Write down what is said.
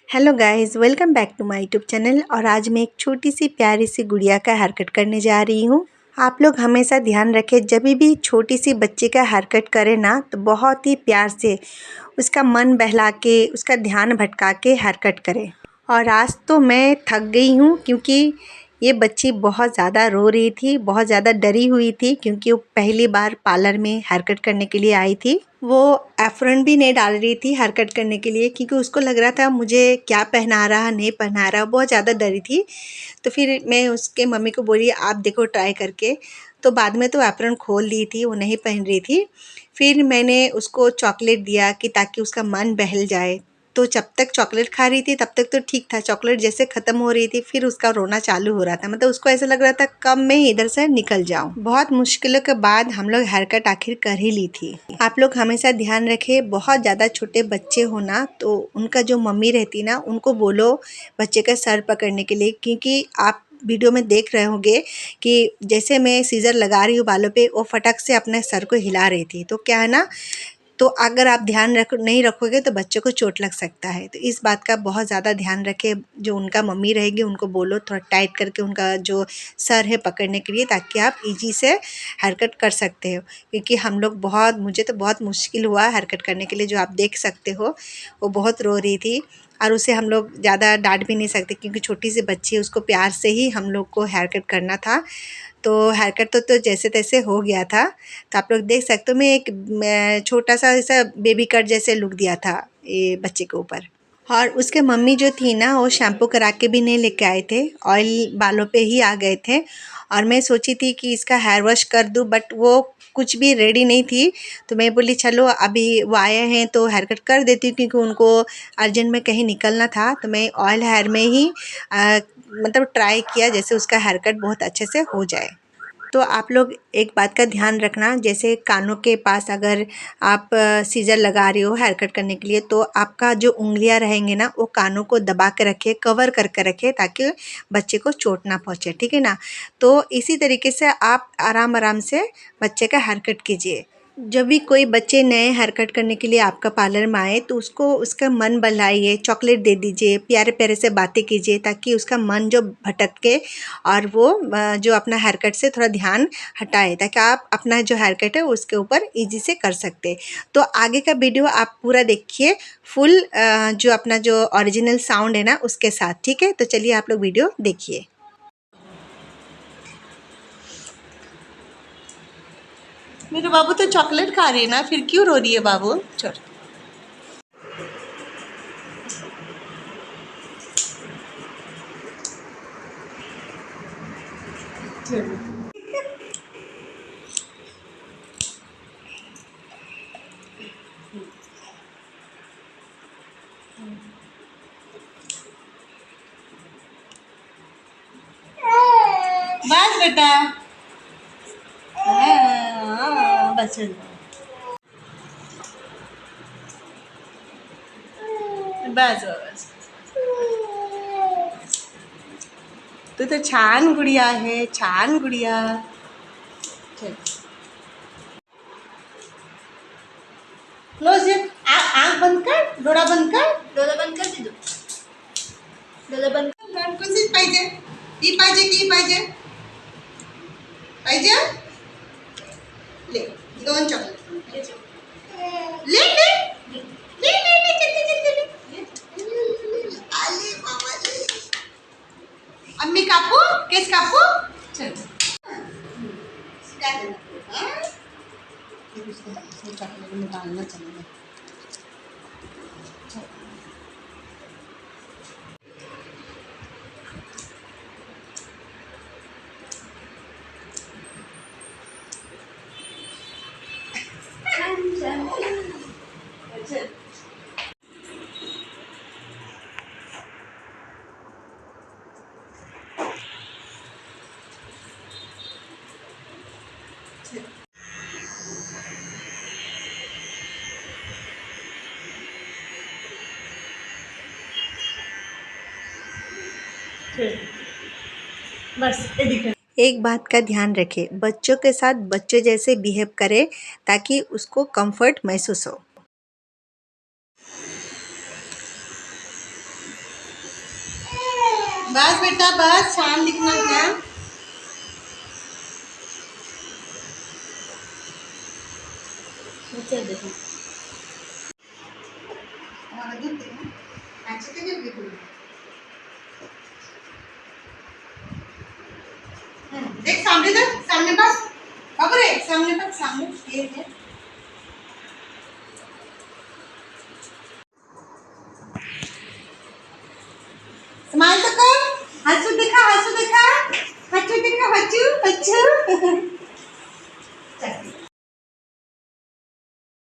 Hello guys, welcome back to my YouTube channel. और आज मैं एक छोटी सी प्यारी सी गुड़िया का हेयर कट करने जा रही हूँ। आप लोग हमेशा ध्यान रखें, जब भी छोटी सी बच्चे का हेयर कट करें ना, तो बहुत ही प्यार से उसका मन बहला के, उसका ध्यान भटका के हेयर कट करें। और आज तो मैं थक गई हूँ, क्योंकि ये बच्ची बहुत ज़्यादा रो रही थी, बहुत ज़्यादा डरी हुई थी, क्योंकि वो पहली बार पार्लर में हेयर कट करने के लिए आई थी। वो एप्रन भी नहीं डाल रही थी हेयर कट करने के लिए, क्योंकि उसको लग रहा था मुझे क्या पहना रहा नहीं पहना रहा, बहुत ज़्यादा डरी थी। तो फिर मैं उसके मम्मी को बोली आप देखो ट्राई करके। तो बाद में तो एप्रन खोल दी थी, वो नहीं पहन रही थी। फिर मैंने उसको चॉकलेट दिया कि ताकि उसका मन बहल जाए। तो जब तक चॉकलेट खा रही थी तब तक तो ठीक था, चॉकलेट जैसे ख़त्म हो रही थी फिर उसका रोना चालू हो रहा था। मतलब उसको ऐसा लग रहा था कब मैं इधर से निकल जाऊं। बहुत मुश्किलों के बाद हम लोग हेयर कट आखिर कर ही ली थी। आप लोग हमेशा ध्यान रखें, बहुत ज़्यादा छोटे बच्चे हो ना, तो उनका जो मम्मी रहती ना, उनको बोलो बच्चे का सर पकड़ने के लिए। क्योंकि आप वीडियो में देख रहे होंगे कि जैसे मैं सीज़र लगा रही हूँ बालों पे, वो फटक से अपने सर को हिला रही थी। तो क्या है ना, तो अगर आप ध्यान नहीं रखोगे तो बच्चों को चोट लग सकता है। तो इस बात का बहुत ज़्यादा ध्यान रखें। जो उनका मम्मी रहेगी उनको बोलो थोड़ा टाइट करके उनका जो सर है पकड़ने के लिए, ताकि आप इजी से हेयर कट कर सकते हो। क्योंकि हम लोग मुझे तो बहुत मुश्किल हुआ हेयर कट करने के लिए। जो आप देख सकते हो वो बहुत रो रही थी, और उसे हम लोग ज़्यादा डांट भी नहीं सकते, क्योंकि छोटी सी बच्ची है, उसको प्यार से ही हम लोग को हेयर कट करना था। तो हेयर कट तो जैसे तैसे हो गया था। तो आप लोग देख सकते हो, मैं छोटा सा ऐसा बेबी कट जैसे लुक दिया था ये बच्चे के ऊपर। और उसके मम्मी जो थी ना, वो शैम्पू करा के भी नहीं लेके आए थे, ऑयल बालों पे ही आ गए थे। और मैं सोची थी कि इसका हेयर वॉश कर दूँ, बट वो कुछ भी रेडी नहीं थी। तो मैं बोली चलो अभी वो आए हैं तो हेयर कट कर देती हूँ, क्योंकि उनको अर्जेंट में कहीं निकलना था। तो मैं ऑयल हेयर में ही मतलब ट्राई किया जैसे उसका हेयर कट बहुत अच्छे से हो जाए। तो आप लोग एक बात का ध्यान रखना, जैसे कानों के पास अगर आप सीज़र लगा रहे हो हेयर कट करने के लिए, तो आपका जो उंगलियां रहेंगे ना, वो कानों को दबा के रखे, कवर करके रखे, ताकि बच्चे को चोट ना पहुंचे। ठीक है ना। तो इसी तरीके से आप आराम आराम से बच्चे का हेयर कट कीजिए। जब भी कोई बच्चे नए हेयर कट करने के लिए आपका पार्लर में आए, तो उसको उसका मन बहलाइए, चॉकलेट दे दीजिए, प्यारे प्यारे से बातें कीजिए, ताकि उसका मन जो भटके और वो जो अपना हेयर कट से थोड़ा ध्यान हटाए, ताकि आप अपना जो हेयर कट है उसके ऊपर इजी से कर सकते। तो आगे का वीडियो आप पूरा देखिए, फुल जो अपना जो ओरिजिनल साउंड है ना उसके साथ। ठीक है, तो चलिए आप लोग वीडियो देखिए। मेरे बाबू तो चॉकलेट खा रही है ना, फिर क्यों रो रही है बाबू? छोड़। बस बेटा, बस बस बस। तू तो छान गुड़िया है, छान गुड़िया। चल क्लोज इट, आँख बंद कर, डोळा बंद कर, डोळा बंद कर दीदू, डोळा बंद कर। कोणतीच पाहिजे? ही पाहिजे की पाहिजे? पाहिजे? ले, 2 चॉकलेट ले ले ले ले ले जल्दी जल्दी ले। आले मामा ले। अम्मी कापू, केस कापू। चल क्या देना? हाँ? इसको चॉकलेट में डालना चलेगा। बस एक बात का ध्यान रखें, बच्चों के साथ बच्चों जैसे बिहेव करें, ताकि उसको कंफर्ट महसूस हो। बस बेटा बस, शाम दिखना क्या। चल देखो देख सामने, देख सामने पास, अब रे सामने पास, सामने ये है। स्माइल तो कर, हंसू दिखा, हंसू दिखा, हंसू दिखा, हंसू हंसू